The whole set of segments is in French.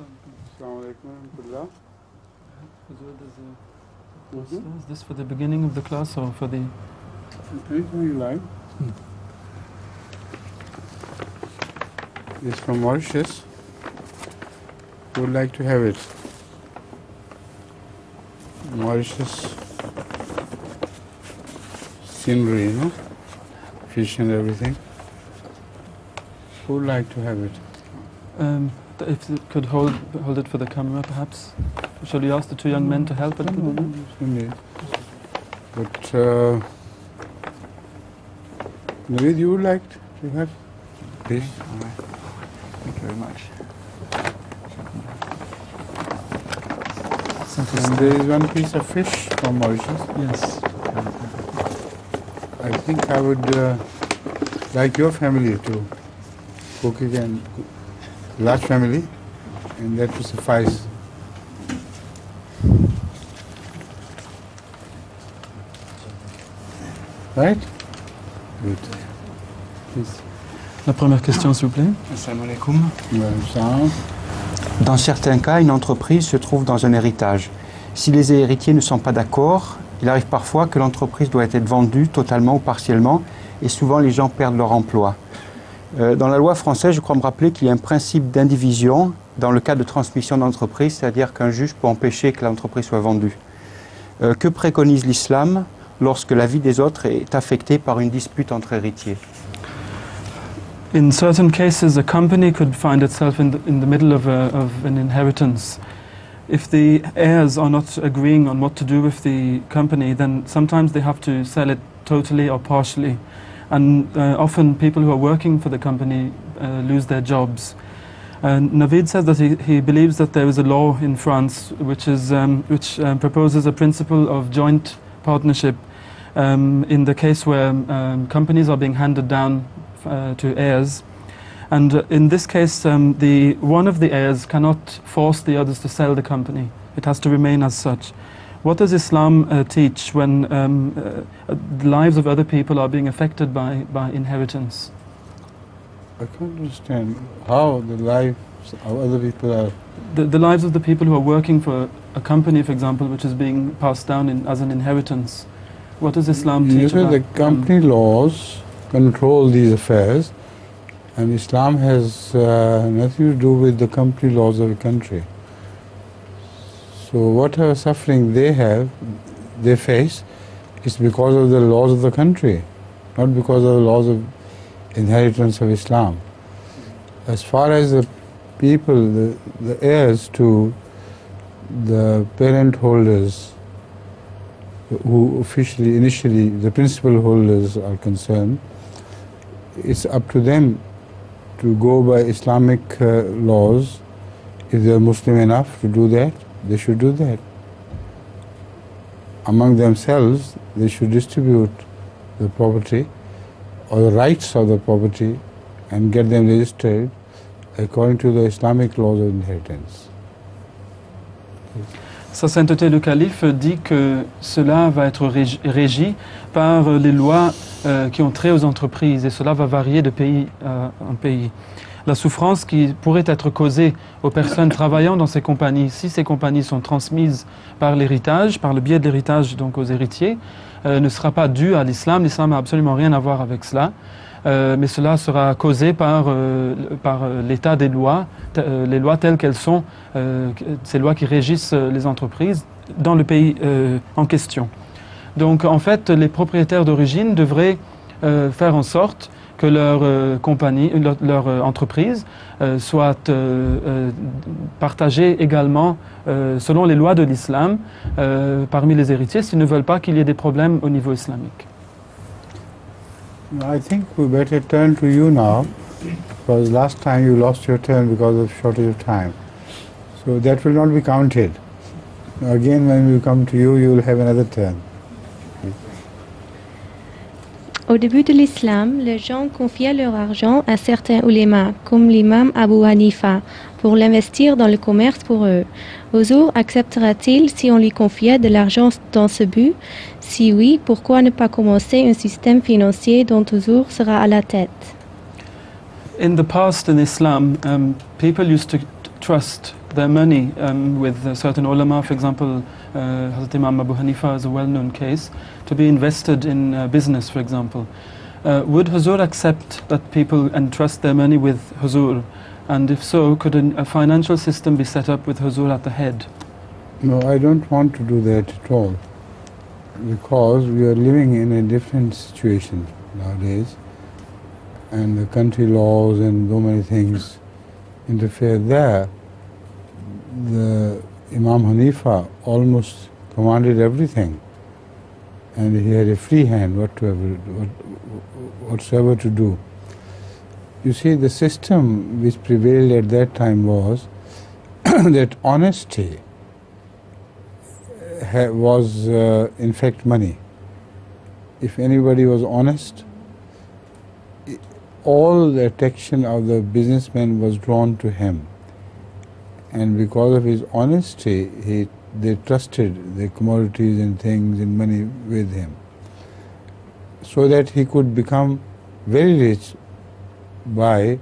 Assalamu alaikum warahmatullah. Is this for the beginning of the class or for the... Anything you like. It's from Mauritius. Who would like to have it? Mauritius scenery, you know, fish and everything. Who would like to have it? If you could hold it for the camera, perhaps. Shall we ask the two young men to help a little bit? Indeed. But Naveed, you would like to have? Please. All right. Thank you very much. And there is one piece of fish from Mauritius. Yes. I think I would like your family to cook it, and large family, and that will suffice. Right? Good. Please. La première question, s'il vous plaît. Assalamu alaikum. Well, Dans certains cas, une entreprise se trouve dans un héritage. Si les héritiers ne sont pas d'accord, il arrive parfois que l'entreprise doit être vendue totalement ou partiellement, et souvent les gens perdent leur emploi. Dans la loi française, je crois me rappeler qu'il y a un principe d'indivision dans le cas de transmission d'entreprise, c'est-à-dire qu'un juge peut empêcher que l'entreprise soit vendue. Que préconise l'islam lorsque la vie des autres est affectée par une dispute entre héritiers? In certain cases, a company could find itself in the middle of an inheritance. If the heirs are not agreeing on what to do with the company, then sometimes they have to sell it totally or partially. And often people who are working for the company lose their jobs. Naveed says that he believes that there is a law in France which proposes a principle of joint partnership in the case where companies are being handed down to heirs. And in this case, one of the heirs cannot force the others to sell the company. It has to remain as such. What does Islam teach when the lives of other people are being affected by inheritance? I can't understand how the lives of other people are. The lives of the people who are working for a company, for example, which is being passed down as an inheritance. What does Islam teach about the company laws control these affairs, and Islam has nothing to do with the company laws of a country. So whatever suffering they face, is because of the laws of the country, not because of the laws of inheritance of Islam. As far as the people, the heirs to the parent holders, who initially, the principal holders are concerned, it's up to them to go by Islamic laws. If they're Muslim enough to do that, they should do that. Among themselves, they should distribute the property or the rights of the property and get them registered according to the Islamic laws of inheritance. Sa Sainteté le Calife dit que cela va être régi par les lois qui ont trait aux entreprises, et cela va varier de pays en pays. La souffrance qui pourrait être causée aux personnes travaillant dans ces compagnies, si ces compagnies sont transmises par l'héritage, par le biais de l'héritage donc aux héritiers, ne sera pas due à l'islam. L'islam n'a absolument rien à voir avec cela, mais cela sera causé par l'état des lois, les lois telles qu'elles sont, ces lois qui régissent les entreprises dans le pays en question. Donc en fait, les propriétaires d'origine devraient faire en sorte que leur compagnie, leur entreprise soit partagée également selon les lois de l'islam parmi les héritiers, s'ils ne veulent pas qu'il y ait des problèmes au niveau islamique. I think we better turn to you now, because last time you lost your turn because of shortage of time. So that will not be counted. Again, when we come to you, you will have another turn. Au début de l'islam, les gens confiaient leur argent à certains ulémas, comme l'imam Abu Hanifa, pour l'investir dans le commerce pour eux. Huzour acceptera-t-il si on lui confiait de l'argent dans ce but? Si oui, pourquoi ne pas commencer un système financier dont Huzour sera à la tête? In the past in Islam, people used to trust their money with certain ulama, for example, Hazrat Imam Abu Hanifa is a well-known case, to be invested in business, for example. Would Huzur accept that people entrust their money with Huzur? And if so, could a financial system be set up with Huzur at the head? No, I don't want to do that at all, because we are living in a different situation nowadays, and the country laws and so many things interfere there. The Imam Hanifa almost commanded everything, and he had a free hand whatsoever to do. You see, the system which prevailed at that time was that honesty was in fact money. If anybody was honest, all the attention of the businessman was drawn to him, and because of his honesty, they trusted the commodities and things and money with him, so that he could become very rich by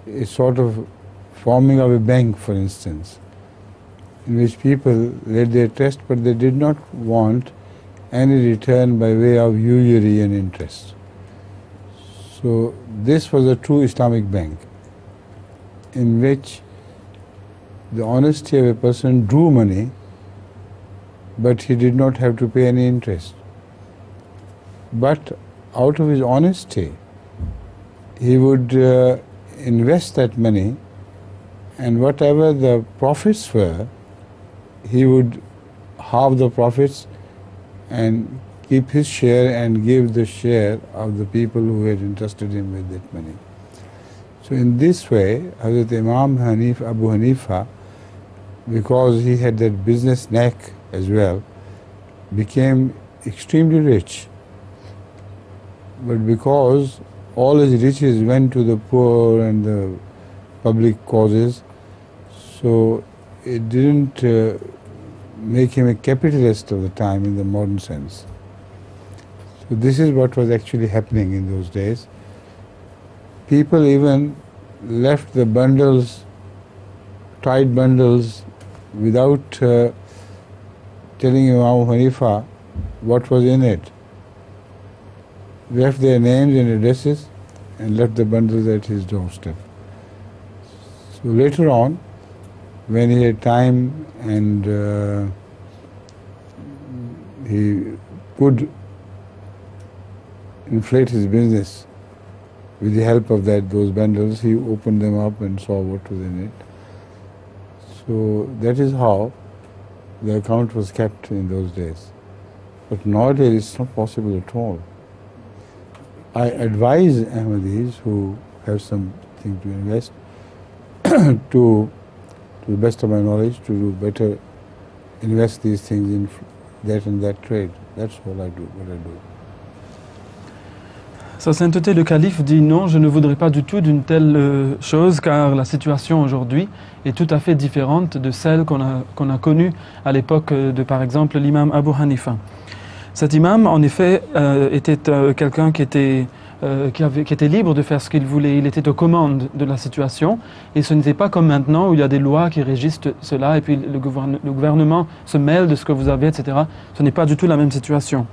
a sort of forming of a bank, for instance, in which people laid their trust, but they did not want any return by way of usury and interest. So this was a true Islamic bank, in which the honesty of a person drew money, but he did not have to pay any interest. But out of his honesty, he would invest that money, and whatever the profits were, he would halve the profits and keep his share and give the share of the people who had entrusted him with that money. So in this way, Hazrat Imam Abu Hanifa, because he had that business knack as well, became extremely rich. But because all his riches went to the poor and the public causes, so it didn't make him a capitalist of the time in the modern sense. So this is what was actually happening in those days. People even left the bundles, tied bundles, without telling Imam Hanifa what was in it. Left their names and addresses and left the bundles at his doorstep. So later on, when he had time and he could inflate his business with the help of those bundles, he opened them up and saw what was in it. So that is how the account was kept in those days. But nowadays it's not possible at all. I advise Ahmadis who have something to invest to the best of my knowledge, to do better, invest these things in that and that trade. That's all I do, what I do. Sa Sainteté le Calife dit non, je ne voudrais pas du tout d'une telle chose, car la situation aujourd'hui est tout à fait différente de celle qu'on a connue à l'époque de, par exemple, l'imam Abu Hanifa. Cet imam, en effet, était quelqu'un qui était libre de faire ce qu'il voulait. Il était aux commandes de la situation, et ce n'était pas comme maintenant où il y a des lois qui régissent cela, et puis le gouvernement se mêle de ce que vous avez, etc. Ce n'est pas du tout la même situation.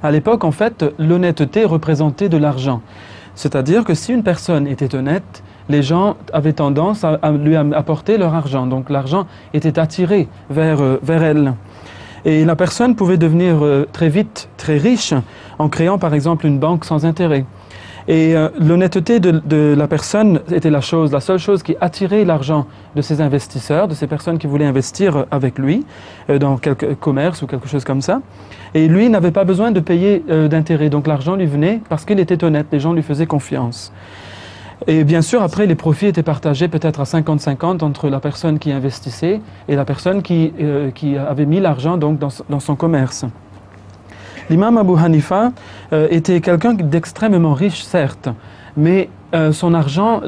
À l'époque, en fait, l'honnêteté représentait de l'argent. C'est-à-dire que si une personne était honnête, les gens avaient tendance à lui apporter leur argent. Donc l'argent était attiré vers elle. Et la personne pouvait devenir très vite très riche en créant par exemple une banque sans intérêt. Et l'honnêteté de la personne était la seule chose qui attirait l'argent de ces investisseurs, de ces personnes qui voulaient investir avec lui dans quelque commerce ou quelque chose comme ça. Et lui n'avait pas besoin de payer d'intérêt, donc l'argent lui venait parce qu'il était honnête, les gens lui faisaient confiance. Et bien sûr, après, les profits étaient partagés peut-être à 50-50 entre la personne qui investissait et la personne qui avait mis l'argent donc dans son commerce. L'imam Abu Hanifa était quelqu'un d'extrêmement riche, certes, mais son argent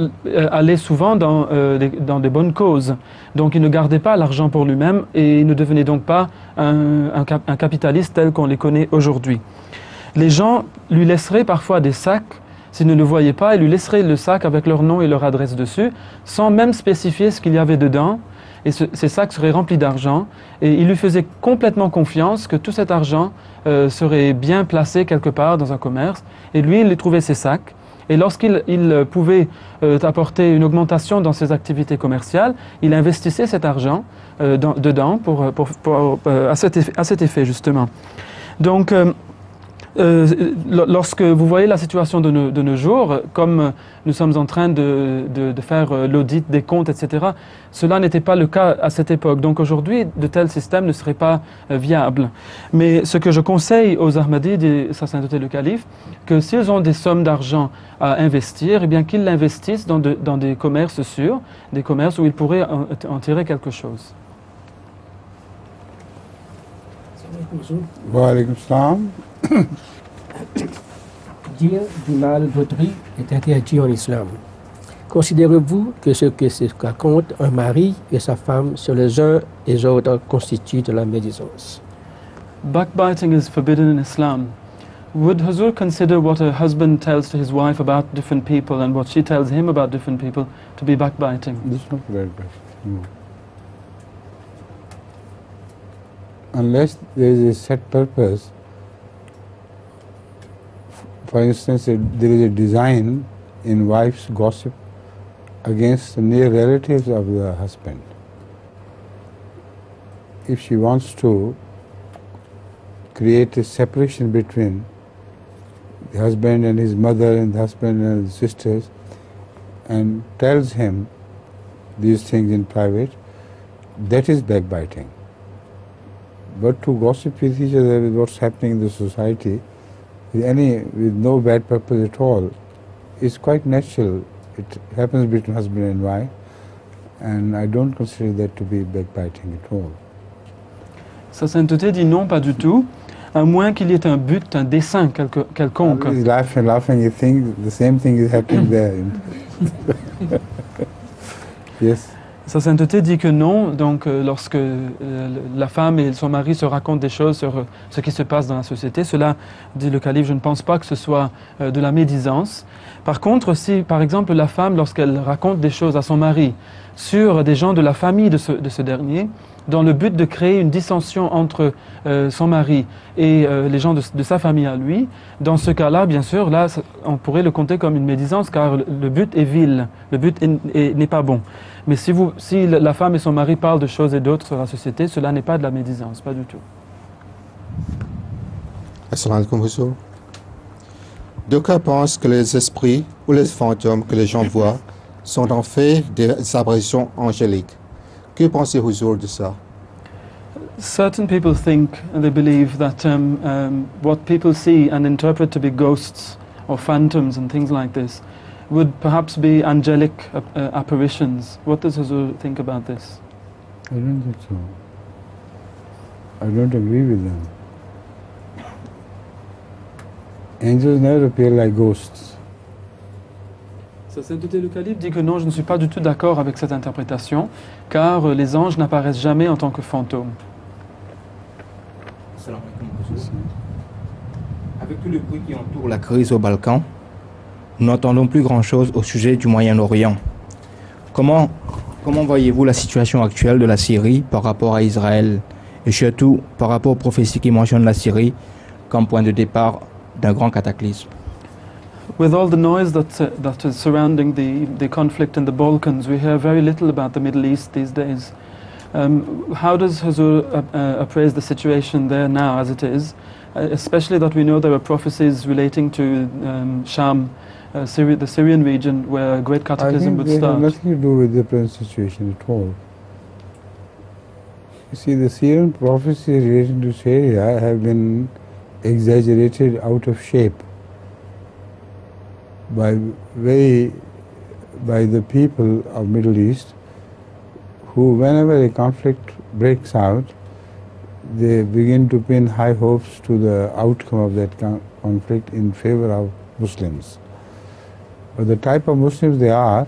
allait souvent dans de bonnes causes. Donc il ne gardait pas l'argent pour lui-même et il ne devenait donc pas un capitaliste tel qu'on les connaît aujourd'hui. Les gens lui laisseraient parfois des sacs. s'ils ne le voyaient pas, ils lui laisseraient le sac avec leur nom et leur adresse dessus, sans même spécifier ce qu'il y avait dedans. Et ces sacs seraient remplis d'argent. Et il lui faisait complètement confiance que tout cet argent serait bien placé quelque part dans un commerce. Et lui, il trouvait ces sacs. Et lorsqu'il pouvait apporter une augmentation dans ses activités commerciales, il investissait cet argent dedans à cet effet, justement. Donc, lorsque vous voyez la situation de nos jours, comme nous sommes en train de faire l'audit des comptes, etc., cela n'était pas le cas à cette époque. Donc aujourd'hui, de tels systèmes ne seraient pas viables. Mais ce que je conseille aux Ahmadis, dit Sa Sainteté le Calife, que s'ils ont des sommes d'argent à investir, eh bien qu'ils l'investissent dans des commerces sûrs, des commerces où ils pourraient en tirer quelque chose. Wa alaikum salam. Dire du mal d'autrui est interdit en islam. Considérez-vous que ce que racontent un mari et sa femme sur les uns et les autres constitue de la médisance? Backbiting is forbidden in Islam. Would Hazur consider what a husband tells to his wife about different people and what she tells him about different people to be backbiting? This is not backbiting. No. Unless there is a set purpose. For instance, there is a design in wife's gossip against the near relatives of the husband. If she wants to create a separation between the husband and his mother and the husband and his sisters and tells him these things in private, that is backbiting. But to gossip with each other with what's happening in the society, with no bad purpose at all, is quite natural. It happens between husband and wife, and I don't consider that to be backbiting at all. Sa Sainteté dit non, pas du tout, à moins qu'il y ait un but, un dessein quelconque. He's laughing, you think the same thing is happening there. Yes. Sa Sainteté dit que non, donc lorsque la femme et son mari se racontent des choses sur ce qui se passe dans la société, cela, dit le calife, je ne pense pas que ce soit de la médisance. Par contre, si par exemple la femme, lorsqu'elle raconte des choses à son mari sur des gens de la famille de ce dernier, dans le but de créer une dissension entre son mari et les gens de sa famille à lui, dans ce cas-là, bien sûr, là, on pourrait le compter comme une médisance, car le but est vil, le but n'est pas bon. Mais si la femme et son mari parlent de choses et d'autres sur la société, cela n'est pas de la médisance, pas du tout. Assalamu alaikum, Huzour. D'aucuns pensent que les esprits ou les fantômes que les gens voient sont en fait des apparitions angéliques. Que pensez Huzour de ça? Certain people think and they believe that what people see and interpret to be ghosts or phantoms and things like this would perhaps be angelic apparitions. What does Huzour think about this? I don't think so. I don't agree with them. Angels never appear like ghosts. Sa Sainteté le Calife dit que non, je ne suis pas du tout d'accord avec cette interprétation, car les anges n'apparaissent jamais en tant que fantômes. Avec tout le bruit qui entoure la crise au Balkan, nous n'entendons plus grand-chose au sujet du Moyen-Orient. Comment voyez-vous la situation actuelle de la Syrie par rapport à Israël et surtout par rapport aux prophéties qui mentionnent la Syrie comme point de départ d'un grand cataclysme? With all the noise that is surrounding the conflict in the Balkans, we hear very little about the Middle East these days. How does Huzour appraise the situation there now as it is, especially that we know there are prophecies relating to Sham, the Syrian region, where a great cataclysm would start? I think they have nothing to do with the present situation at all. You see, the Syrian prophecies relating to Syria have been exaggerated out of shape by the people of Middle East, who, whenever a conflict breaks out, they begin to pin high hopes to the outcome of that conflict in favor of Muslims. But the type of Muslims they are,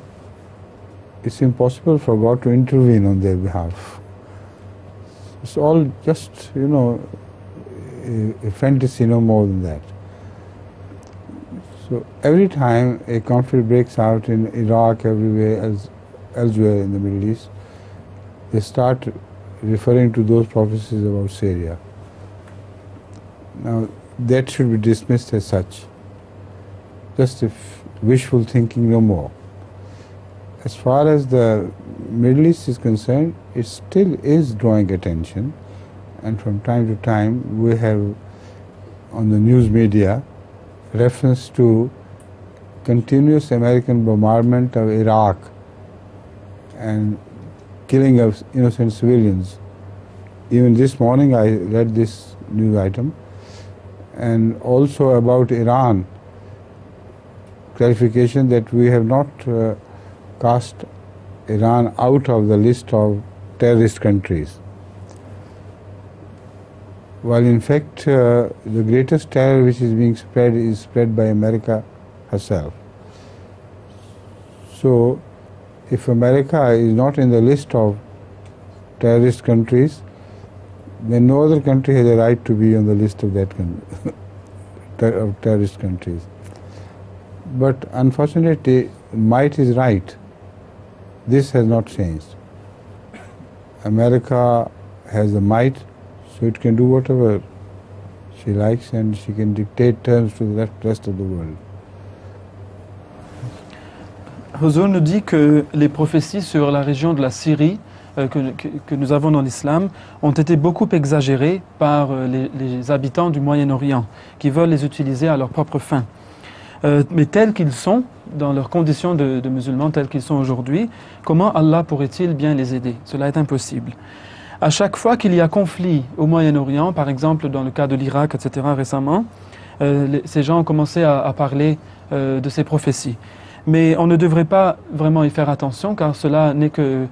it's impossible for God to intervene on their behalf. It's all just, a fantasy, no more than that. So every time a conflict breaks out in Iraq, elsewhere in the Middle East, they start referring to those prophecies about Syria. Now that should be dismissed as such, just wishful thinking, no more. As far as the Middle East is concerned, it still is drawing attention, and from time to time we have on the news media reference to continuous American bombardment of Iraq and killing of innocent civilians. Even this morning I read this news item, and also about Iran, clarification that we have not cast Iran out of the list of terrorist countries, while in fact the greatest terror which is being spread is spread by America herself. So if America is not in the list of terrorist countries, then no other country has a right to be on the list of that of terrorist countries. But unfortunately, might is right. This has not changed. America has the might, so it can do whatever she likes, and she can dictate terms to the rest of the world. Huzur nous dit que les prophéties sur la région de la Syrie que nous avons dans l'islam ont été beaucoup exagérées par les habitants du Moyen-Orient qui veulent les utiliser à leurs propres fins. Mais tels qu'ils sont, dans leurs conditions de musulmans tels qu'ils sont aujourd'hui, comment Allah pourrait-il bien les aider? Cela est impossible. À chaque fois qu'il y a conflit au Moyen-Orient, par exemple dans le cas de l'Irak, etc. récemment, ces gens ont commencé à parler de ces prophéties. Mais on ne devrait pas vraiment y faire attention, car cela n'est que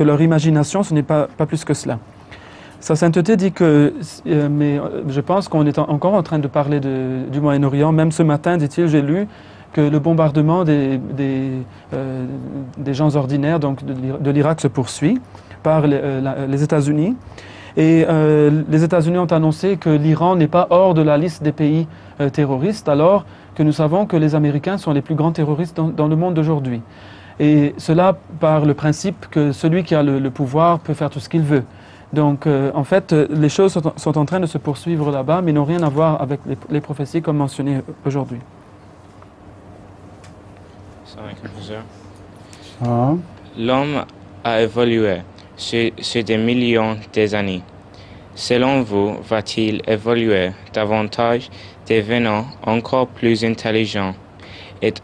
leur imagination, ce n'est pas plus que cela. Sa sainteté dit que, mais je pense qu'on est encore en train de parler du Moyen-Orient. Même ce matin, dit-il, j'ai lu que le bombardement des gens ordinaires, donc de l'Irak, se poursuit par les États-Unis. Et les États-Unis ont annoncé que l'Iran n'est pas hors de la liste des pays terroristes, alors que nous savons que les Américains sont les plus grands terroristes dans le monde d'aujourd'hui. Et cela par le principe que celui qui a le pouvoir peut faire tout ce qu'il veut. Donc en fait, les choses sont en train de se poursuivre là-bas, mais n'ont rien à voir avec les prophéties comme mentionnées aujourd'hui. L'homme a évolué sur des millions d'années. Selon vous, va-t-il évoluer davantage, devenant encore plus intelligent et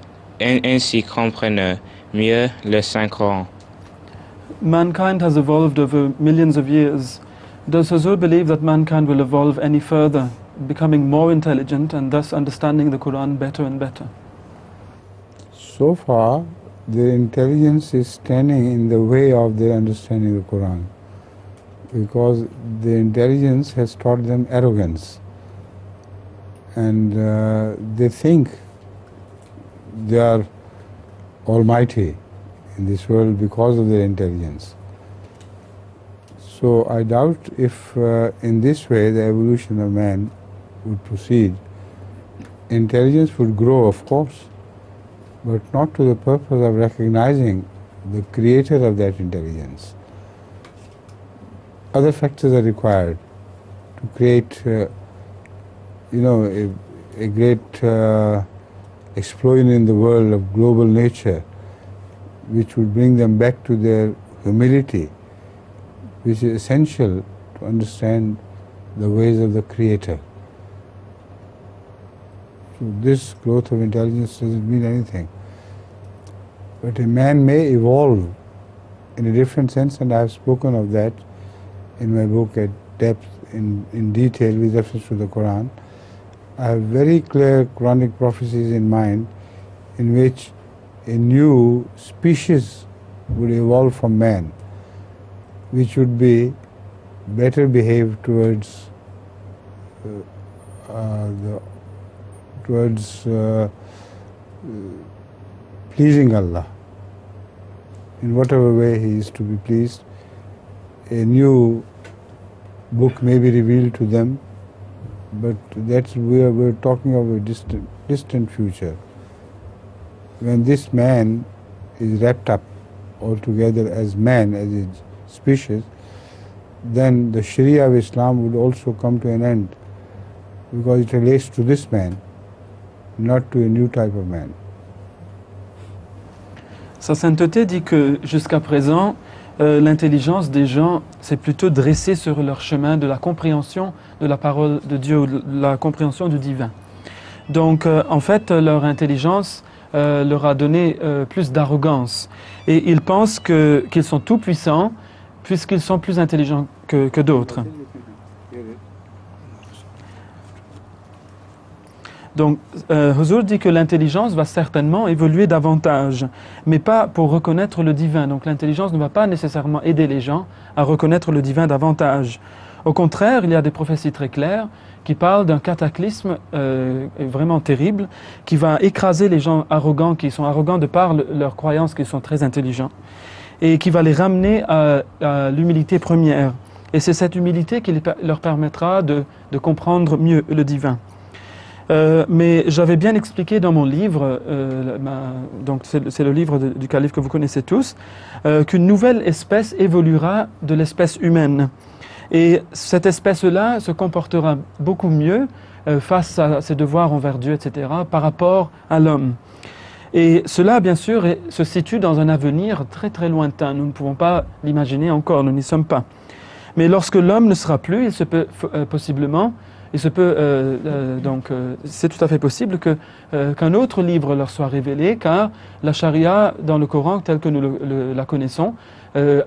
ainsi comprendre mieux le Saint-Coran? Mankind has evolved over millions of years. Does Huzur believe that mankind will evolve any further, becoming more intelligent and thus understanding the Quran better and better? So far, their intelligence is standing in the way of their understanding the Quran, because their intelligence has taught them arrogance, and they think they are almighty in this world because of their intelligence. So I doubt if in this way the evolution of man would proceed. Intelligence would grow, of course, but not to the purpose of recognizing the creator of that intelligence. Other factors are required to create, a great explosion in the world of global nature, which would bring them back to their humility, which is essential to understand the ways of the Creator. So this growth of intelligence doesn't mean anything. But a man may evolve in a different sense, and I have spoken of that in my book at depth, in detail with reference to the Quran. I have very clear Quranic prophecies in mind in which a new species would evolve from man, which would be better behaved towards pleasing Allah in whatever way He is to be pleased. A new book may be revealed to them but that's where we're talking of a distant future. When this man is wrapped up altogether as man, as a species, then the Sharia of Islam would also come to an end, because it relates to this man, not to a new type of man. Sa sainteté dit que jusqu'à présent, l'intelligence des gens s'est plutôt dressée sur leur chemin de la compréhension de la parole de Dieu, ou de la compréhension du divin. Donc en fait, leur intelligence leur a donné plus d'arrogance. Et ils pensent qu'ils sont tout puissants puisqu'ils sont plus intelligents que d'autres. Donc, Huzur dit que l'intelligence va certainement évoluer davantage, mais pas pour reconnaître le divin. Donc, l'intelligence ne va pas nécessairement aider les gens à reconnaître le divin davantage. Au contraire, il y a des prophéties très claires qui parlent d'un cataclysme vraiment terrible qui va écraser les gens arrogants, qui sont arrogants de par leur croyance qu'ils sont très intelligents, et qui va les ramener à l'humilité première. Et c'est cette humilité qui leur permettra de comprendre mieux le divin. Mais j'avais bien expliqué dans mon livre, donc c'est le livre du calife que vous connaissez tous, qu'une nouvelle espèce évoluera de l'espèce humaine. Et cette espèce-là se comportera beaucoup mieux face à ses devoirs envers Dieu, etc., par rapport à l'homme. Et cela, bien sûr, se situe dans un avenir très très lointain. Nous ne pouvons pas l'imaginer encore, nous n'y sommes pas. Mais lorsque l'homme ne sera plus, il se peut possiblement... c'est tout à fait possible qu'un autre livre leur soit révélé, car la charia dans le Coran, telle que nous la connaissons,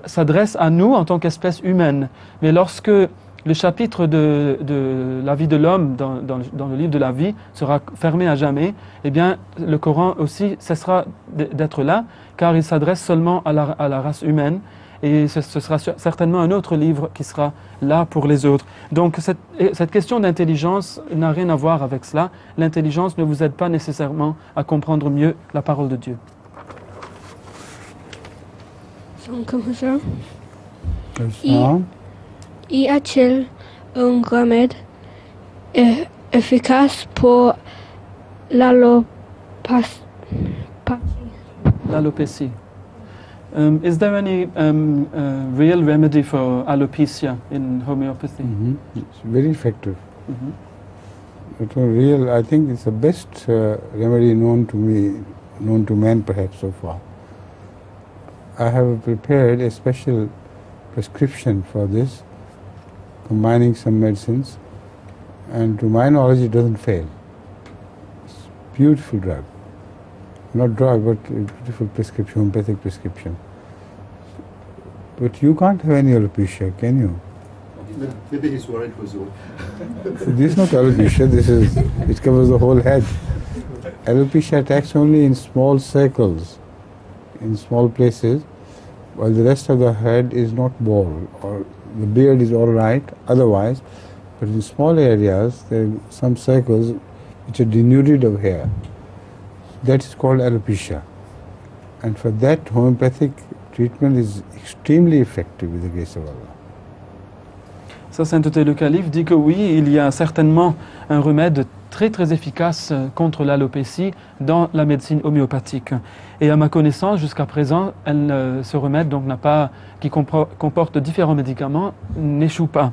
s'adresse à nous en tant qu'espèce humaine. Mais lorsque le chapitre de la vie de l'homme dans le livre de la vie sera fermé à jamais, eh bien le Coran aussi cessera d'être là, car il s'adresse seulement à la race humaine. Et ce sera certainement un autre livre qui sera là pour les autres. Donc cette question d'intelligence n'a rien à voir avec cela. L'intelligence ne vous aide pas nécessairement à comprendre mieux la parole de Dieu. Y a-t-il un remède efficace pour l'alopécie? L'alopécie. Is there any real remedy for alopecia in homeopathy? Mm-hmm. It's very effective. It's real. I think it's the best remedy known to me, known to man perhaps so far. I have prepared a special prescription for this, combining some medicines, and to my knowledge it doesn't fail. It's a beautiful drug. Not drug, but a beautiful prescription, homeopathic prescription. But you can't have any alopecia, can you? Maybe he's worried for Zoom. This is not alopecia, it covers the whole head. Alopecia attacks only in small circles, in small places, while the rest of the head is not bald, or the beard is all right otherwise, but in small areas there are some circles which are denuded of hair. That is called alopecia, and for that homeopathic treatment is extremely effective with the grace of Allah. Sa sainteté le calife dit que oui, il y a certainement un remède très très efficace contre l'alopécie dans la médecine homéopathique. Et à ma connaissance, jusqu'à présent, ce remède donc qui comporte différents médicaments n'échoue pas.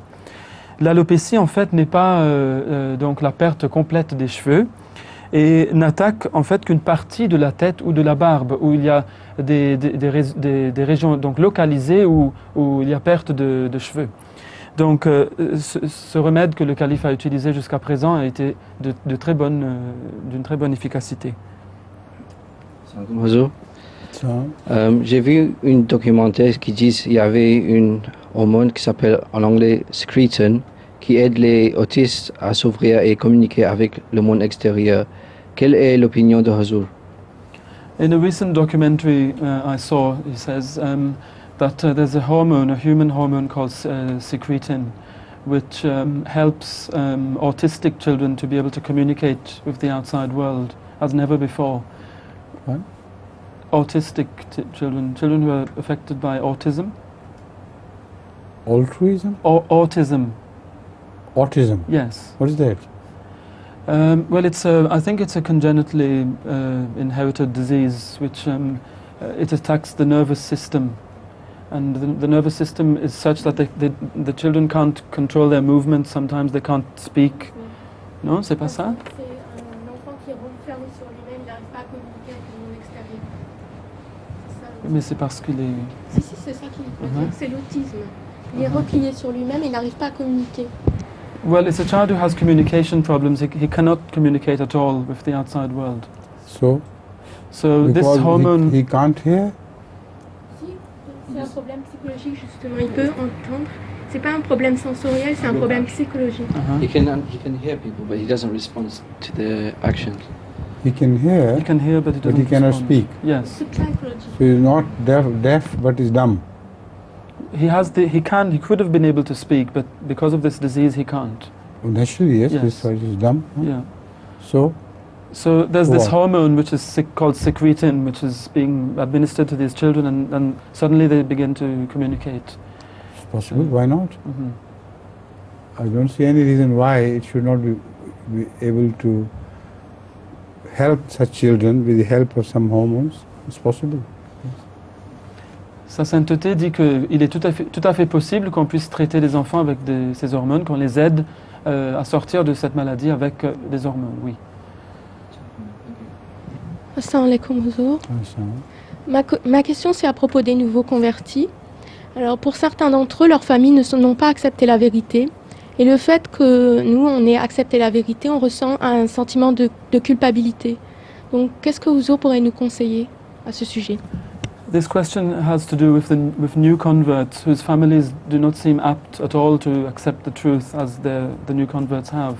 L'alopécie en fait n'est pas donc la perte complète des cheveux, et n'attaque en fait qu'une partie de la tête ou de la barbe, où il y a des régions donc localisées où il y a perte de cheveux. Donc ce remède que le calife a utilisé jusqu'à présent a été d'une très bonne efficacité. J'ai vu un documentaire qui dit qu'il y avait une hormone qui s'appelle en anglais secretin, qui aide les autistes à s'ouvrir et communiquer avec le monde extérieur. Quelle est l'opinion de Huzur? In a recent documentary I saw, he says that there's a hormone, a human hormone called secretin, which helps autistic children to be able to communicate with the outside world as never before. What? Autistic children who are affected by autism. Altruism? Autism. Autism? Yes. What is that? Well, I think it's a congenitally inherited disease which it attacks the nervous system. And the nervous system is such that the children can't control their movements, sometimes they can't speak. Non, c'est pas ça? C'est un enfant qui est renfermé sur lui-même, il n'arrive pas à communiquer avec le monde extérieur. Mais c'est parce qu'il est... Si, c'est ça qu'il veut dire, c'est l'autisme. Il est replié sur lui-même et il n'arrive pas à communiquer. Well, it's a child who has communication problems. He cannot communicate at all with the outside world. So this hormone... He can't hear? Si, c'est un problème psychologique justement. Il peut entendre. C'est pas un problème sensoriel, c'est un problème psychologique. He can hear people, but he doesn't respond to their actions. He can hear, but he doesn't he cannot respond. speak. Yes. So he's not deaf, but he's dumb. He could have been able to speak, but because of this disease, he can't. Well, naturally, yes. Yes. This child is dumb. Huh? Yeah. So there's this what? hormone which is called secretin, which is being administered to these children, and suddenly they begin to communicate. It's possible. Why not? Mm-hmm. I don't see any reason why it should not be able to help such children with the help of some hormones. It's possible. Sa sainteté dit qu'il est tout à fait possible qu'on puisse traiter les enfants avec ces hormones, qu'on les aide à sortir de cette maladie avec des hormones, oui. Assalamu alaikum, Huzour. Ma question, c'est à propos des nouveaux convertis. Alors, pour certains d'entre eux, leurs familles n'ont pas accepté la vérité. Et le fait que nous, on ait accepté la vérité, on ressent un sentiment de culpabilité. Donc, qu'est-ce que Huzour pourrait nous conseiller à ce sujet? This question has to do with new converts whose families do not seem apt at all to accept the truth as the new converts have.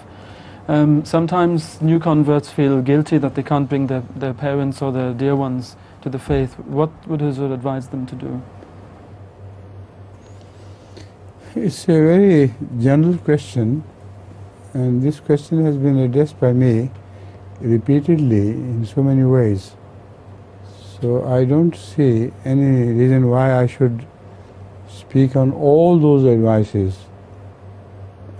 Sometimes new converts feel guilty that they can't bring their parents or their dear ones to the faith. What would Huzour advise them to do? It's a very general question, and this question has been addressed by me repeatedly in so many ways. So I don't see any reason why I should speak on all those advices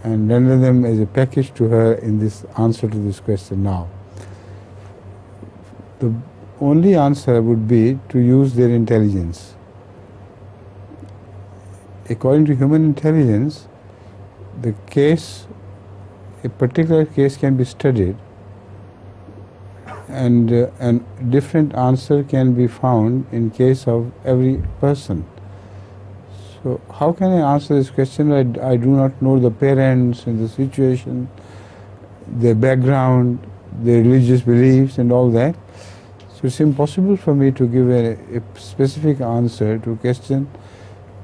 and render them as a package to her in this answer to this question now. The only answer would be to use their intelligence. According to human intelligence, a particular case can be studied, and a different answer can be found in case of every person. So how can I answer this question? I do not know the parents and the situation, their background, their religious beliefs and all that. So it's impossible for me to give a specific answer to a question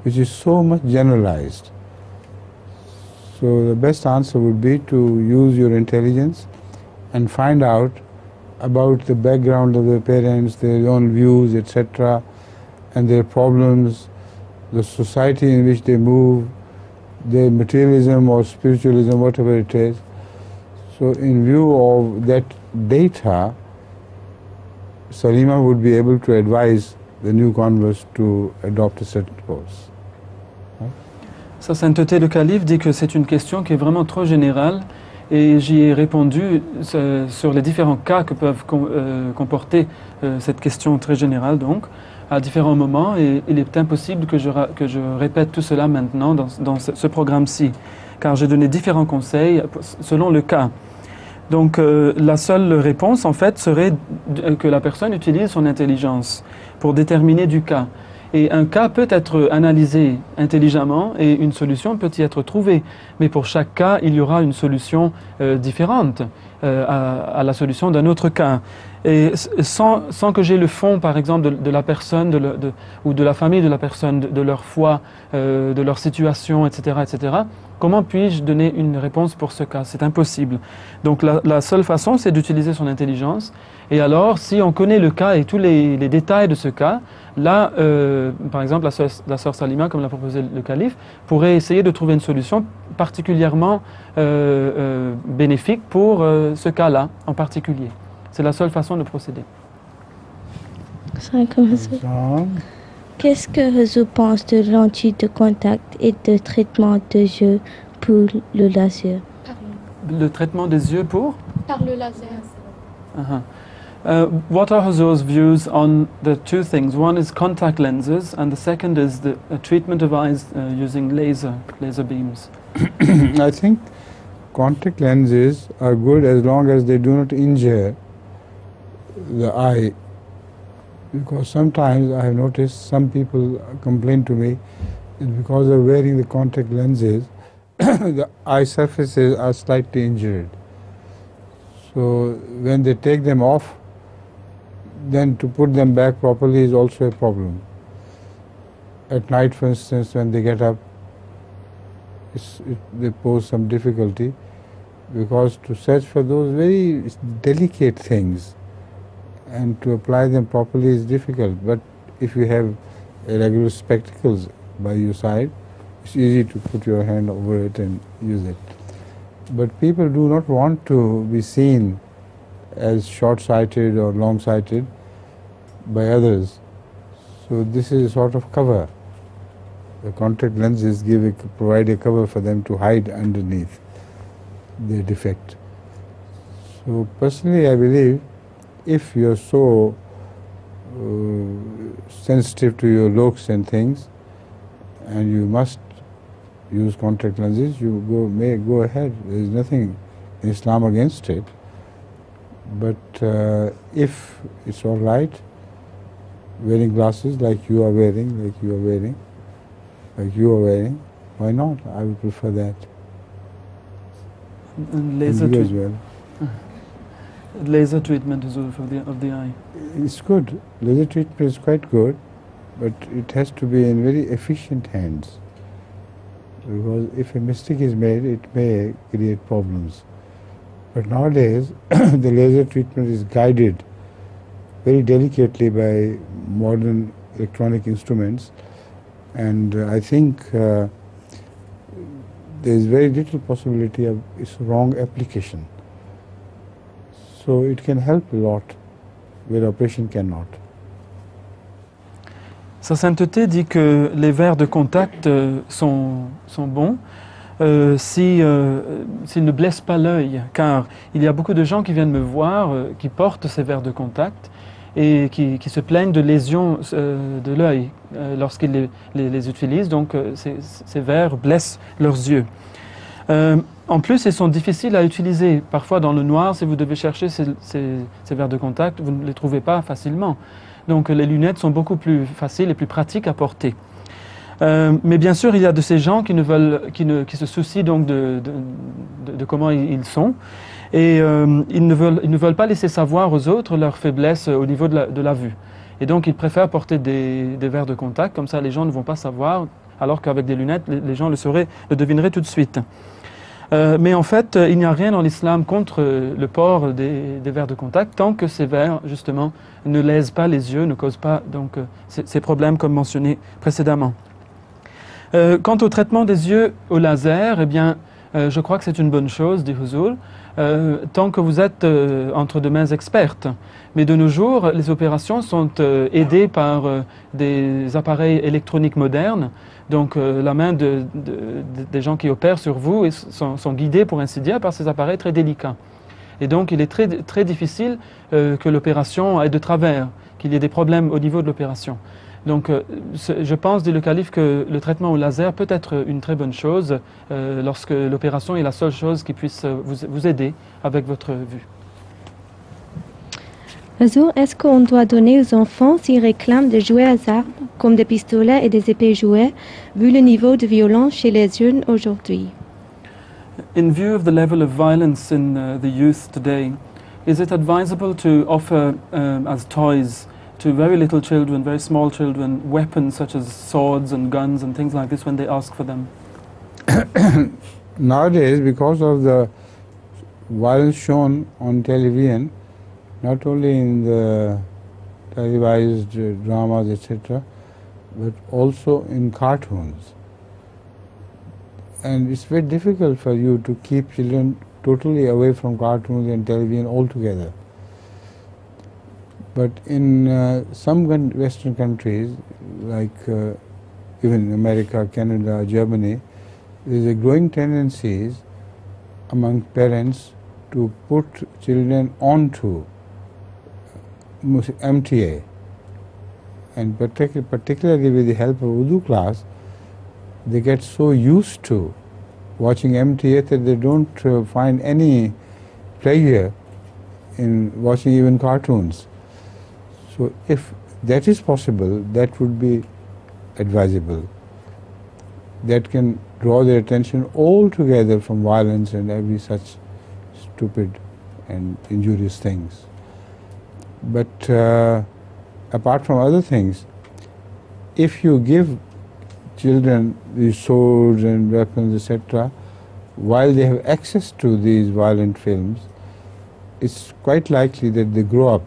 which is so much generalized. So the best answer would be to use your intelligence and find out about the background of their parents, their own views, etc., and their problems, the society in which they move, their materialism or spiritualism, whatever it is. So in view of that data, Salima would be able to advise the new converts to adopt a certain course. Sa sainteté le calife dit que c'est une question qui est vraiment trop générale et j'y ai répondu sur les différents cas que peuvent comporter cette question très générale donc à différents moments et il est impossible que je répète tout cela maintenant dans ce programme-ci car j'ai donné différents conseils selon le cas. Donc la seule réponse en fait serait que la personne utilise son intelligence pour déterminer du cas. Et un cas peut être analysé intelligemment et une solution peut y être trouvée. Mais pour chaque cas, il y aura une solution différente à la solution d'un autre cas. Et sans que j'ai le fond, par exemple, de la personne ou de la famille de la personne, de leur foi, de leur situation, etc., comment puis-je donner une réponse pour ce cas? C'est impossible. Donc la seule façon, c'est d'utiliser son intelligence. Et alors, si on connaît le cas et tous les détails de ce cas, là, par exemple, la sœur Salima, comme l'a proposé le calife, pourrait essayer de trouver une solution particulièrement bénéfique pour ce cas-là en particulier. C'est la seule façon de procéder. Qu'est-ce que Huzour pense de lentilles de contact et de traitement de jeu pour le laser. Le traitement des yeux pour? Par le laser. What are Huzur's views on the two things? One is contact lenses, and the second is the treatment of eyes using laser beams. I think contact lenses are good as long as they do not injure the eye, because sometimes I have noticed some people complain to me because of wearing the contact lenses the eye surfaces are slightly injured. So when they take them off, then to put them back properly is also a problem. At night, for instance, when they get up, they pose some difficulty, because to search for those very delicate things and to apply them properly is difficult. But if you have regular spectacles by your side, it's easy to put your hand over it and use it. But people do not want to be seen as short-sighted or long-sighted by others. So this is a sort of cover. The contact lenses provide a cover for them to hide underneath their defect. So personally, I believe if you are so sensitive to your looks and things, and you must use contact lenses, you may go ahead. There is nothing in Islam against it. But if it's all right, wearing glasses like you are wearing, why not? I would prefer that. And laser and you as well. Laser treatment is of the eye. It's good. Laser treatment is quite good, but it has to be in very efficient hands. Because if a mistake is made, it may create problems. But nowadays, the laser treatment is guided very delicately by modern electronic instruments, and I think there is very little possibility of its wrong application. So it can help a lot where operation cannot. Sa Sainteté dit que les verres de contact sont bons s'ils ne blessent pas l'œil, car il y a beaucoup de gens qui viennent me voir, qui portent ces verres de contact et qui se plaignent de lésions de l'œil lorsqu'ils les utilisent, donc ces verres blessent leurs yeux. En plus, ils sont difficiles à utiliser. Parfois, dans le noir, si vous devez chercher ces verres de contact, vous ne les trouvez pas facilement. Donc, les lunettes sont beaucoup plus faciles et plus pratiques à porter. Mais bien sûr, il y a de ces gens qui se soucient donc de comment ils sont. Et ils ne veulent pas laisser savoir aux autres leur faiblesse au niveau de la vue. Et donc, ils préfèrent porter des verres de contact. Comme ça, les gens ne vont pas savoir, alors qu'avec des lunettes, les gens le devineraient tout de suite. Mais en fait, il n'y a rien dans l'islam contre le port des verres de contact, tant que ces verres, justement, ne lèsent pas les yeux, ne causent pas donc, ces problèmes comme mentionné précédemment. Quant au traitement des yeux au laser, eh bien, je crois que c'est une bonne chose, dit Huzur, tant que vous êtes entre de mains expertes. Mais de nos jours, les opérations sont aidées par des appareils électroniques modernes. Donc la main des gens qui opèrent sur vous sont guidés, pour ainsi dire, par ces appareils très délicats. Et donc il est très, très difficile que l'opération aille de travers, qu'il y ait des problèmes au niveau de l'opération. Donc je pense, dit le calife, que le traitement au laser peut être une très bonne chose lorsque l'opération est la seule chose qui puisse vous aider avec votre vue. Huzur, est-ce qu'on doit donner aux enfants s'ils réclament des jouets à armes, comme des pistolets et des épées jouets, vu le niveau de violence chez les jeunes aujourd'hui? In view of the level of violence in the youth today, is it advisable to offer as toys to very little children, very small children, weapons such as swords and guns and things like this when they ask for them? Nowadays, because of the violence shown on television, not only in the televised dramas, etc., but also in cartoons. And it's very difficult for you to keep children totally away from cartoons and television altogether. But in some Western countries, like even America, Canada, Germany, there is a growing tendency among parents to put children onto MTA, and particularly with the help of Urdu class, they get so used to watching MTA that they don't find any pleasure in watching even cartoons. So if that is possible, that would be advisable. That can draw their attention altogether from violence and every such stupid and injurious things. But apart from other things, if you give children these swords and weapons, etc., while they have access to these violent films, it's quite likely that they grow up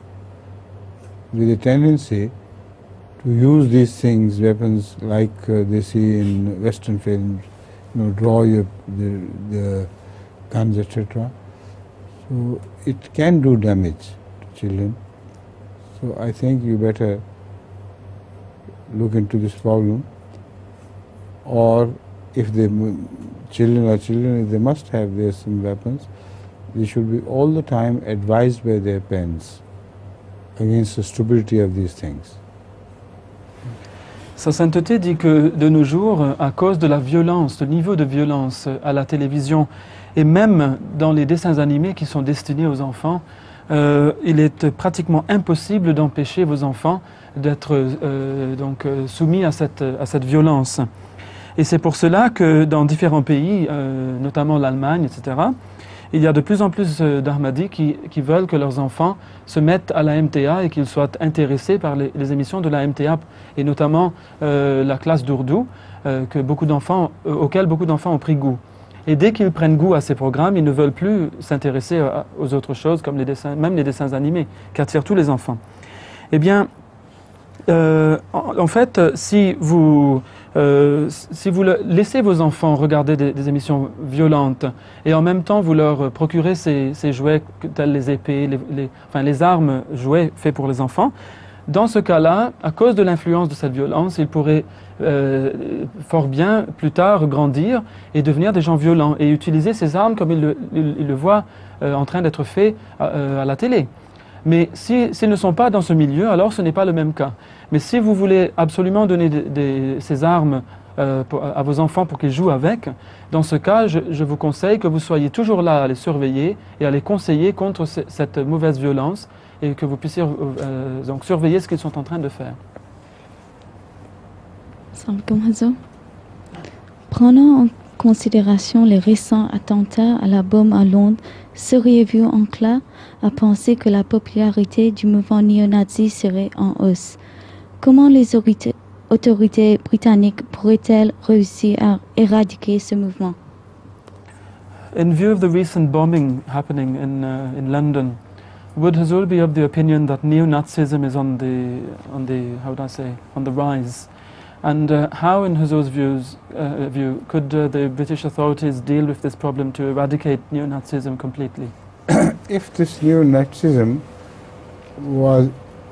with a tendency to use these things, weapons like they see in Western films, draw the guns, etc. So it can do damage to children. So I think you better look into this problem. Or if the children are children, if they must have some weapons, they should be all the time advised by their parents against the stupidity of these things. Sa sainteté dit que de nos jours, à cause de la violence, le niveau de violence à la télévision et même dans les dessins animés qui sont destinés aux enfants, il est pratiquement impossible d'empêcher vos enfants d'être soumis à cette violence. Et c'est pour cela que dans différents pays, notamment l'Allemagne, etc., il y a de plus en plus d'Ahmadis qui veulent que leurs enfants se mettent à la MTA et qu'ils soient intéressés par les émissions de la MTA, et notamment la classe d'Urdu, auquel beaucoup d'enfants ont pris goût. Et dès qu'ils prennent goût à ces programmes, ils ne veulent plus s'intéresser aux autres choses, comme même les dessins animés, qui attirent tous les enfants. Eh bien, en fait, si vous laissez vos enfants regarder des émissions violentes et en même temps vous leur procurez ces jouets tels les épées, les armes, jouets faits pour les enfants, dans ce cas-là, à cause de l'influence de cette violence, ils pourraient fort bien plus tard grandir et devenir des gens violents et utiliser ces armes comme ils le voient en train d'être fait à la télé. Mais s'ils ne sont pas dans ce milieu, alors ce n'est pas le même cas. Mais si vous voulez absolument donner ces armes à vos enfants pour qu'ils jouent avec, dans ce cas, je vous conseille que vous soyez toujours là à les surveiller et à les conseiller contre cette mauvaise violence et que vous puissiez donc surveiller ce qu'ils sont en train de faire. Prenant en considération les récents attentats à la bombe à Londres, seriez-vous enclin à penser que la popularité du mouvement néo-nazi serait en hausse? Comment les autorités britanniques pourraient-elles réussir à éradiquer ce mouvement? In view of the recent bombing happening in London, would Huzur be of the opinion that neo-Nazism is on the rise? And how, in Huzur's view, could the British authorities deal with this problem to eradicate neo-Nazism completely? If this neo-Nazism was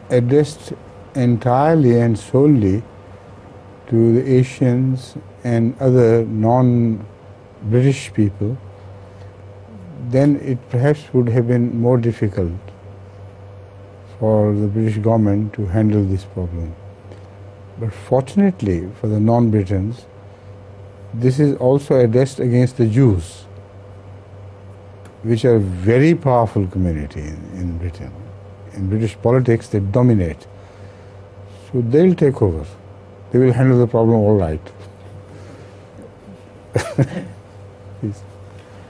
addressed entirely and solely to the Asians and other non-British people, then it perhaps would have been more difficult for the British government to handle this problem. But fortunately for the non-Britons, this is also addressed against the Jews, which are a very powerful community in Britain. In British politics, they dominate. So they'll take over. They will handle the problem all right.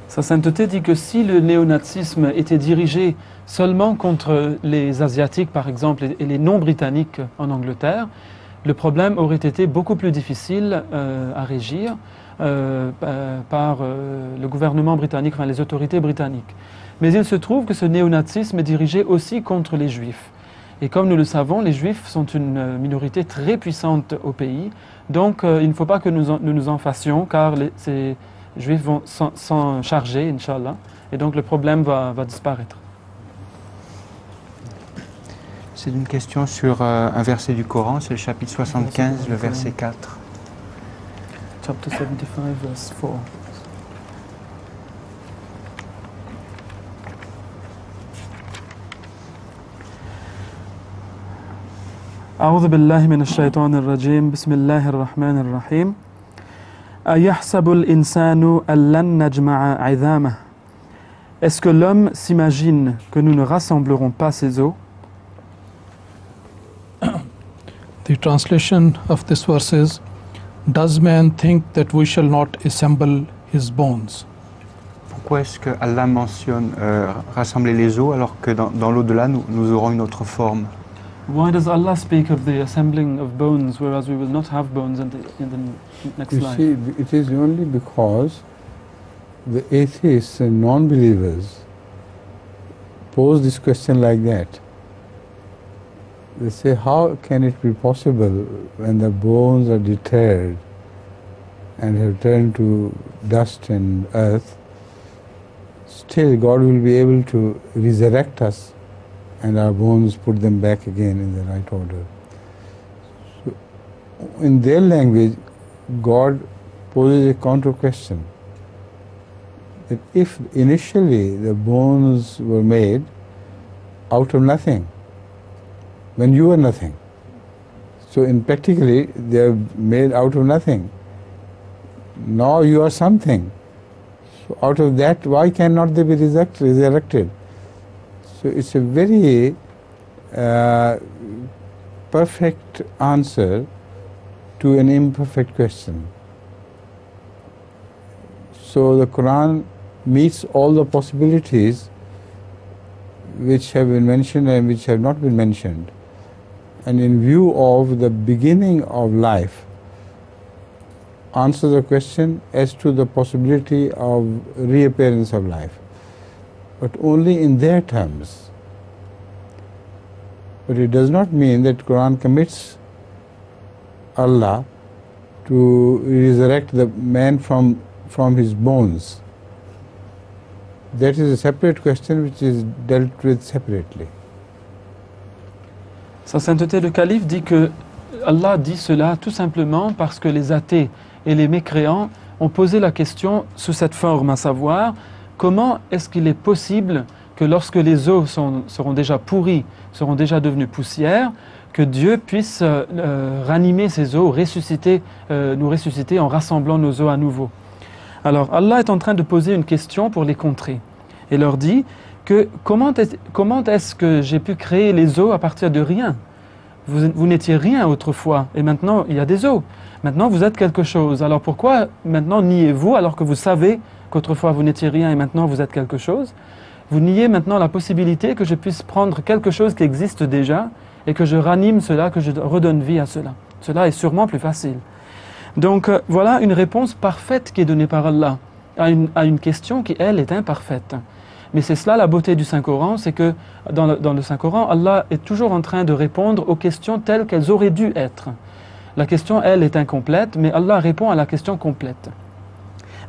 Sa sainteté dit que si le néonazisme était dirigé seulement contre les Asiatiques, par exemple, et les non-britanniques en Angleterre, le problème aurait été beaucoup plus difficile à régir par le gouvernement britannique, enfin les autorités britanniques. Mais il se trouve que ce néonazisme est dirigé aussi contre les Juifs. Et comme nous le savons, les Juifs sont une minorité très puissante au pays, donc il ne faut pas que nous nous en fassions, car ces Juifs vont s'en charger, Inch'Allah, et donc le problème va disparaître. C'est une question sur un verset du Coran, c'est le chapitre 75, le verset 4. chapter 75, verse 4. أعوذ بالله من الشيطان الرجيم بسم الله الرحمن الرحيم أيحسب الإنسان أن لن نجمع عظامه. Est-ce que l'homme s'imagine que nous ne rassemblerons pas ses os? The translation of this verse is, does man think that we shall not assemble his bones? Pourquoi est-ce que Allah mentionne rassembler les os alors que dans l'au-delà nous aurons une autre forme? Why does Allah speak of the assembling of bones, whereas we will not have bones in the next life? You see, it is only because the atheists and non-believers pose this question like that. They say, how can it be possible when the bones are deterred and have turned to dust and earth, still God will be able to resurrect us and our bones put them back again in the right order. So, in their language, God poses a counter question, that if initially the bones were made out of nothing, when you were nothing, so in practically they are made out of nothing. Now you are something. So out of that, why cannot they be resurrected? So it's a very perfect answer to an imperfect question. So the Quran meets all the possibilities which have been mentioned and which have not been mentioned. And in view of the beginning of life, answer the question as to the possibility of reappearance of life, but only in their terms. But it does not mean that Quran commits Allah to resurrect the man from his bones. That is a separate question which is dealt with separately. Sa sainteté le calife dit que Allah dit cela tout simplement parce que les athées et les mécréants ont posé la question sous cette forme, à savoir comment est-ce qu'il est possible que lorsque les os seront déjà pourris, seront déjà devenus poussière, que Dieu puisse ranimer ces os, nous ressusciter en rassemblant nos os à nouveau. Alors Allah est en train de poser une question pour les contrer et leur dit que comment est-ce que j'ai pu créer les os à partir de rien? Vous n'étiez rien autrefois et maintenant il y a des os. Maintenant vous êtes quelque chose. Alors pourquoi maintenant niez-vous alors que vous savez qu'autrefois vous n'étiez rien et maintenant vous êtes quelque chose? Vous niez maintenant la possibilité que je puisse prendre quelque chose qui existe déjà et que je ranime cela, que je redonne vie à cela. Cela est sûrement plus facile. Donc voilà une réponse parfaite qui est donnée par Allah à une question qui, elle, est imparfaite. Mais c'est cela la beauté du Saint-Coran, c'est que dans le Saint-Coran, Allah est toujours en train de répondre aux questions telles qu'elles auraient dû être. La question, elle, est incomplète, mais Allah répond à la question complète.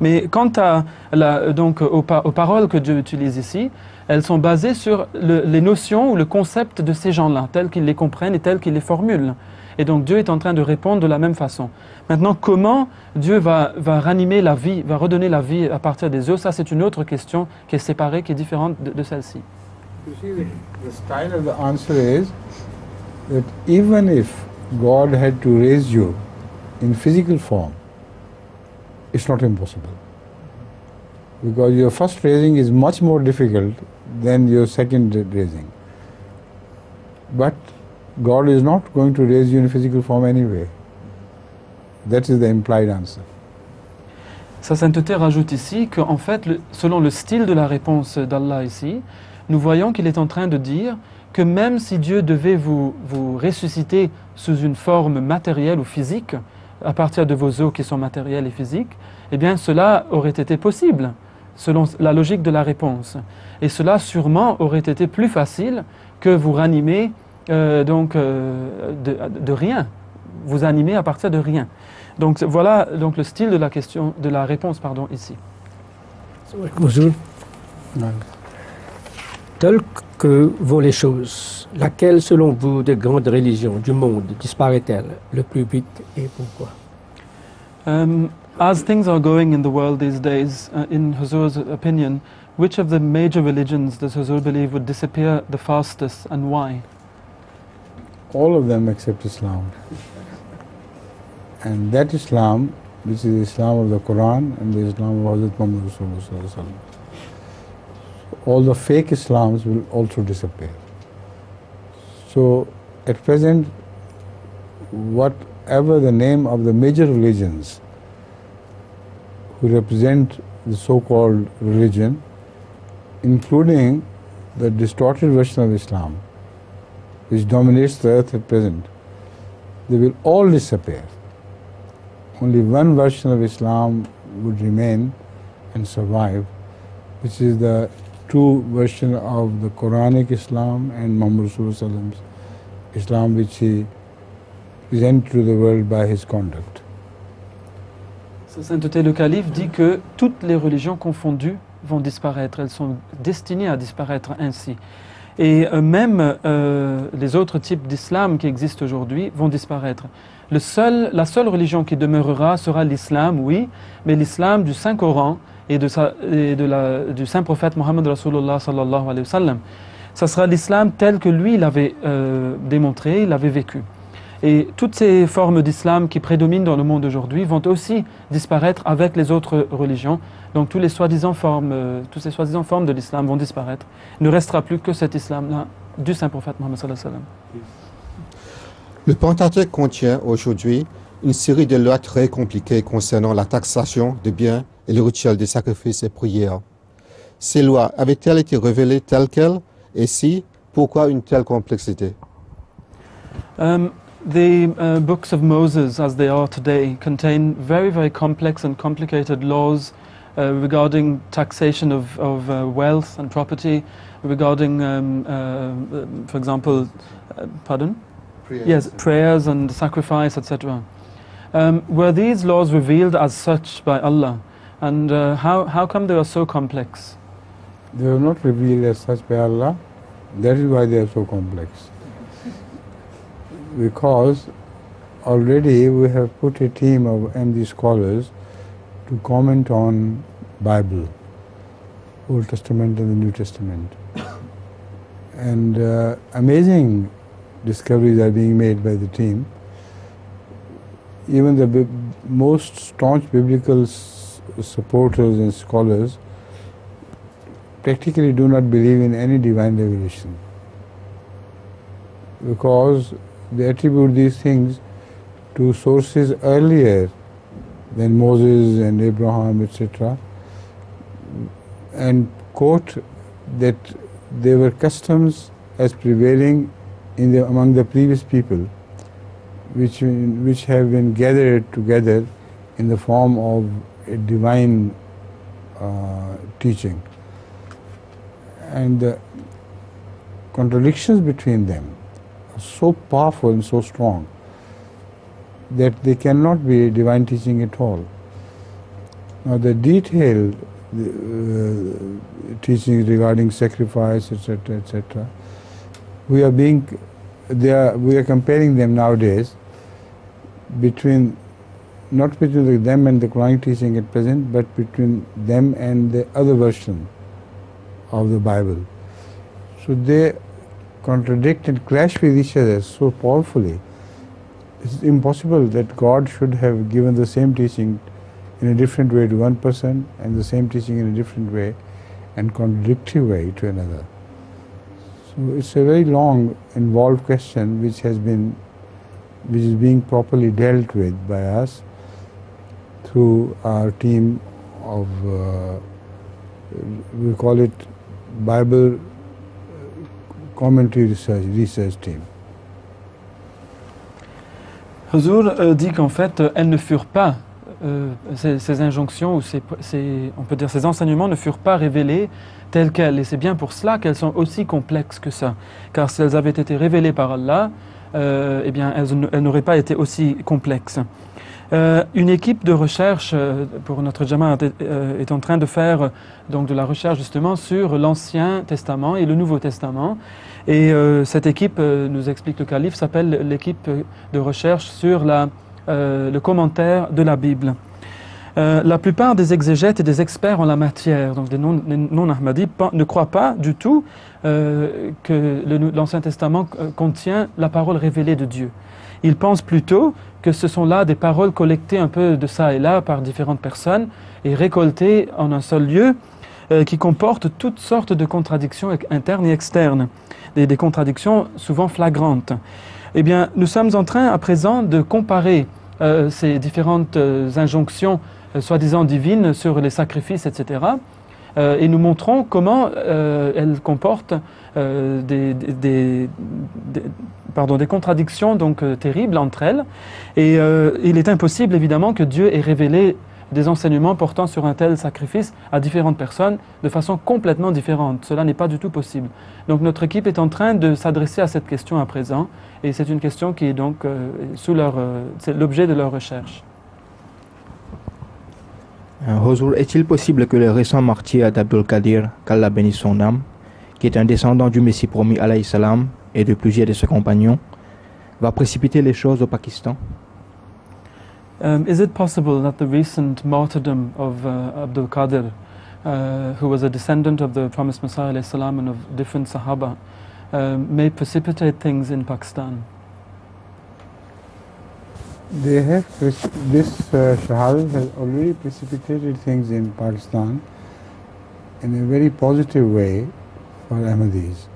Mais quant à aux paroles que Dieu utilise ici, elles sont basées sur les notions ou le concept de ces gens-là, tels qu'ils les comprennent et tels qu'ils les formulent. Et donc Dieu est en train de répondre de la même façon. Maintenant, comment Dieu va ranimer la vie, va redonner la vie à partir des os, ça c'est une autre question qui est séparée, qui est différente de celle-ci. You see, the style of the answer is that even if God had to raise you in physical form, it's not impossible. Because your first raising is much more difficult than your second raising. But God is not going to raise you in physical form anyway. That is the implied answer. Sa sainteté rajoute ici qu'en fait, selon le style de la réponse d'Allah ici, nous voyons qu'il est en train de dire que même si Dieu devait vous ressusciter sous une forme matérielle ou physique, à partir de vos os qui sont matériels et physiques, eh bien cela aurait été possible, selon la logique de la réponse. Et cela sûrement aurait été plus facile que vous ranimer de rien, vous animer à partir de rien. Donc voilà donc le style de la réponse ici. Bonjour. Telles que vont les choses, laquelle selon vous des grandes religions du monde disparaît-elle le plus vite et pourquoi? as things are going in the world these days, in Huzur's opinion, which of the major religions does Huzur believe would disappear the fastest and why? All of them except Islam. And that Islam, which is the Islam of the Quran and the Islam of Hazrat Muhammad Rasulullah, all the fake Islams will also disappear. So at present, whatever the name of the major religions who represent the so-called religion, including the distorted version of Islam, which dominates the earth at present, they will all disappear. Only one version of Islam would remain and survive, which is the true version of the Quranic Islam and Muhammad Rasulullah's Islam, which he presented to the world by his conduct. Sa Sainteté le Calife dit que toutes les religions confondues vont disparaître, elles sont destinées à disparaître ainsi. Et même les autres types d'islam qui existent aujourd'hui vont disparaître. La seule religion qui demeurera sera l'islam, oui, mais l'islam du Saint-Coran et du Saint-Prophète Mohammed Rasulullah sallallahu alayhi wa sallam. Ça sera l'islam tel que lui l'avait démontré, il l'avait vécu. Et toutes ces formes d'islam qui prédominent dans le monde aujourd'hui vont aussi disparaître avec les autres religions. Donc toutes ces soi-disant formes de l'islam vont disparaître. Il ne restera plus que cet islam-là du Saint-Prophète Mohammed sallallahu alayhi wa sallam. Le Pentateuque contient aujourd'hui une série de lois très compliquées concernant la taxation des biens et le rituel des sacrifices et prières. Ces lois avaient-elles été révélées telles quelles? Et si, pourquoi une telle complexité? The books of Moses, as they are today, contain very, very complex and complicated laws regarding taxation of wealth and property, regarding, for example, prayers and sacrifice, etc. Were these laws revealed as such by Allah? And how come they are so complex? They were not revealed as such by Allah. That is why they are so complex. Because already we have put a team of MD scholars to comment on Bible, Old Testament and the New Testament. And amazing discoveries are being made by the team. Even the most staunch biblical supporters and scholars practically do not believe in any divine revelation, because they attribute these things to sources earlier than Moses and Abraham, etc., and quote that there were customs as prevailing among the previous people, which have been gathered together in the form of a divine teaching. And the contradictions between them are so powerful and so strong that they cannot be divine teaching at all. Now the detailed teachings regarding sacrifice, etc., we are comparing them nowadays not between them and the Quranic teaching at present, but between them and the other version of the Bible. So they contradict and clash with each other so powerfully. It's impossible that God should have given the same teaching in a different way to one person and the same teaching in a different way and contradictory way to another. So it's a very long, involved question which is being properly dealt with by us through our team of, we call it Bible Commentary Research Team. Huzur dit qu'en fait, elles ne furent pas, ces injonctions, ou on peut dire ces enseignements ne furent pas révélés tels quels. Et c'est bien pour cela qu'elles sont aussi complexes que ça. Car si elles avaient été révélées par Allah, eh bien, elles n'auraient pas été aussi complexes. Une équipe de recherche pour notre Jamaat est en train de faire donc de la recherche justement sur l'Ancien Testament et le Nouveau Testament. Et cette équipe, nous explique le calife, s'appelle l'équipe de recherche sur le commentaire de la Bible. La plupart des exégètes et des experts en la matière, donc des non-Ahmadis, ne croient pas du tout que l'Ancien Testament contient la parole révélée de Dieu. Ils pensent plutôt que ce sont là des paroles collectées un peu de ça et là par différentes personnes et récoltées en un seul lieu, qui comportent toutes sortes de contradictions internes et externes, des contradictions souvent flagrantes. Eh bien, nous sommes en train à présent de comparer ces différentes injonctions soi-disant divines sur les sacrifices, etc. Et nous montrons comment elles comportent des contradictions donc terribles entre elles. Et il est impossible évidemment que Dieu ait révélé des enseignements portant sur un tel sacrifice à différentes personnes de façon complètement différente. Cela n'est pas du tout possible. Donc notre équipe est en train de s'adresser à cette question à présent, et c'est une question qui est donc c'est l'objet de leur recherche. Huzour, est-il possible que le récent martyr d'Abdul Qadir, qu'Allah bénisse son âme, qui est un descendant du Messie promis alayhi salam et de plusieurs de ses compagnons, va précipiter les choses au Pakistan? Is it possible that the recent martyrdom of Abdul Qadir, who was a descendant of the promised Messiah alayhi salam and of different Sahaba, may precipitate things in Pakistan? They have this Shahadat has already precipitated things in Pakistan in a very positive way for Ahmadis,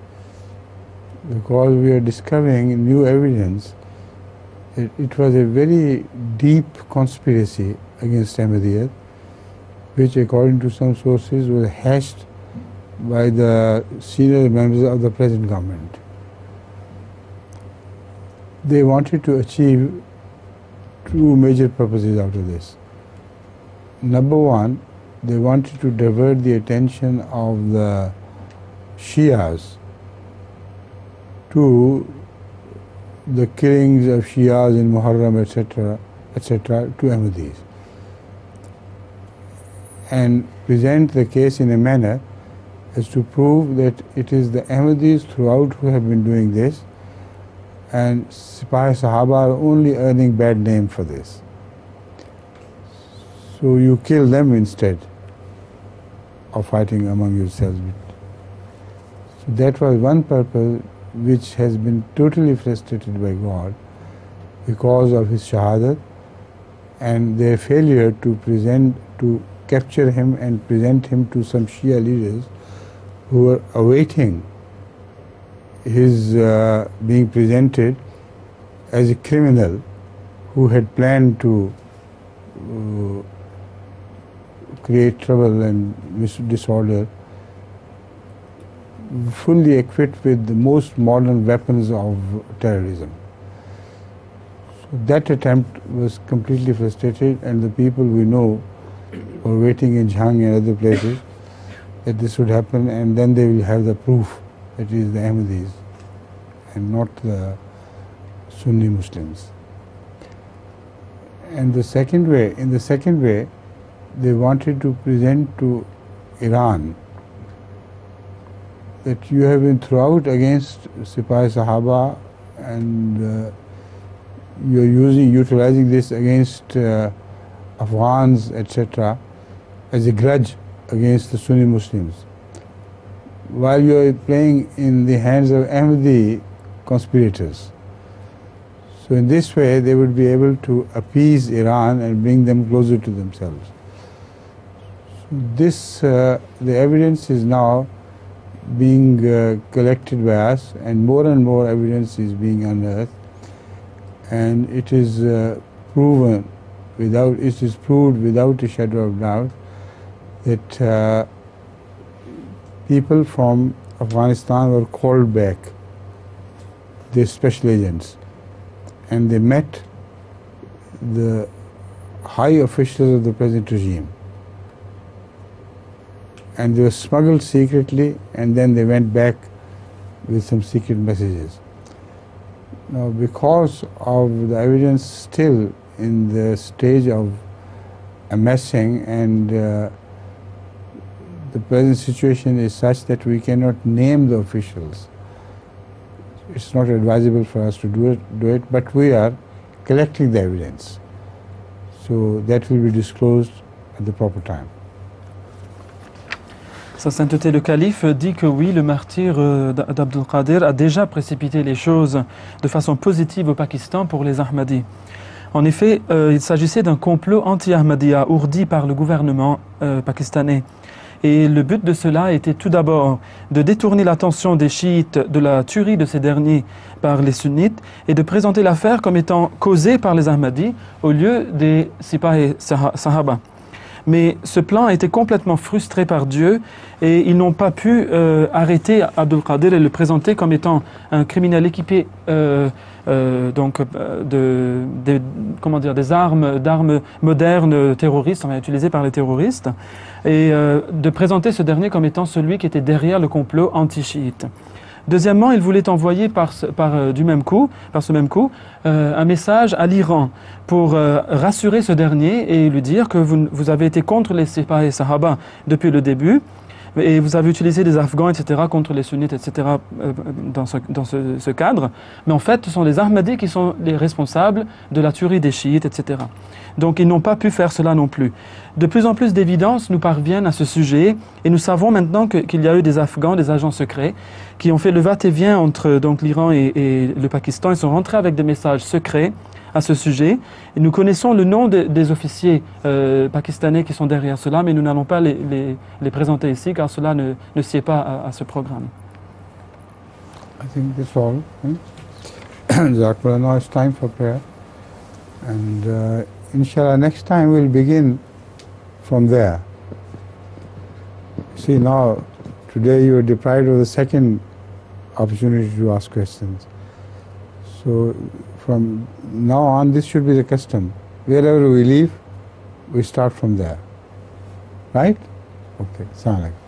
because we are discovering new evidence. It was a very deep conspiracy against Ahmadiyyat, which according to some sources was hatched by the senior members of the present government. They wanted to achieve two major purposes out of this. Number one, they wanted to divert the attention of the Shias to the killings of Shias in Muharram, etc., to Ahmadis, and present the case in a manner as to prove that it is the Ahmadis throughout who have been doing this, and Sipahi Sahaba are only earning bad name for this. So you kill them instead of fighting among yourselves. So that was one purpose which has been totally frustrated by God because of his Shahadat and their failure to capture him and present him to some Shia leaders who were awaiting his being presented as a criminal who had planned to create trouble and disorder, fully equipped with the most modern weapons of terrorism. So that attempt was completely frustrated, and the people we know were waiting in Jhang and other places that this would happen, and then they will have the proof that it is the Ahmadis and not the Sunni Muslims. And in the second way, they wanted to present to Iran that you have been throughout against Sipahi Sahaba, and you are utilizing this against Afghans, etc., as a grudge against the Sunni Muslims, while you are playing in the hands of Ahmadi conspirators. So in this way they would be able to appease Iran and bring them closer to themselves. So the evidence is now being collected by us, and more evidence is being unearthed, and it is proved without a shadow of doubt that people from Afghanistan were called back, the special agents, and they met the high officials of the present regime, and they were smuggled secretly, and then they went back with some secret messages. Now, because of the evidence still in the stage of amassing, and the present situation is such that we cannot name the officials, it's not advisable for us to do it, but we are collecting the evidence. So that will be disclosed at the proper time. Sa Sainteté le Calife dit que oui, le martyr d'Abdul Qadir a déjà précipité les choses de façon positive au Pakistan pour les Ahmadis. En effet, il s'agissait d'un complot anti-Ahmadiyya ourdi par le gouvernement pakistanais. Et le but de cela était tout d'abord de détourner l'attention des chiites de la tuerie de ces derniers par les sunnites et de présenter l'affaire comme étant causée par les Ahmadis au lieu des Sipah et Sahaba. Mais ce plan a été complètement frustré par Dieu et ils n'ont pas pu arrêter Abdul Qadir et le présenter comme étant un criminel équipé des armes modernes terroristes, utilisées par les terroristes, et de présenter ce dernier comme étant celui qui était derrière le complot anti-chiite. Deuxièmement, il voulait envoyer par ce même coup, un message à l'Iran pour rassurer ce dernier et lui dire que vous avez été contre les Sipah et Sahaba depuis le début et vous avez utilisé des Afghans, etc., contre les sunnites, etc., dans ce cadre. Mais en fait, ce sont les Ahmadis qui sont les responsables de la tuerie des chiites, etc. Donc ils n'ont pas pu faire cela non plus. De plus en plus d'évidences nous parviennent à ce sujet et nous savons maintenant qu'il y a eu des Afghans, des agents secrets, qui ont fait le va-et-vient entre l'Iran et le Pakistan. Ils sont rentrés avec des messages secrets à ce sujet. Et nous connaissons le nom des officiers pakistanais qui sont derrière cela, mais nous n'allons pas les présenter ici car cela ne sied pas à ce programme. I think that's all. Now it's time for prayer. And inshallah, next time we'll begin from there. See, now, today you are deprived of the second opportunity to ask questions. So, from now on, this should be the custom. Wherever we leave, we start from there. Right? Okay. Assalamu alaikum.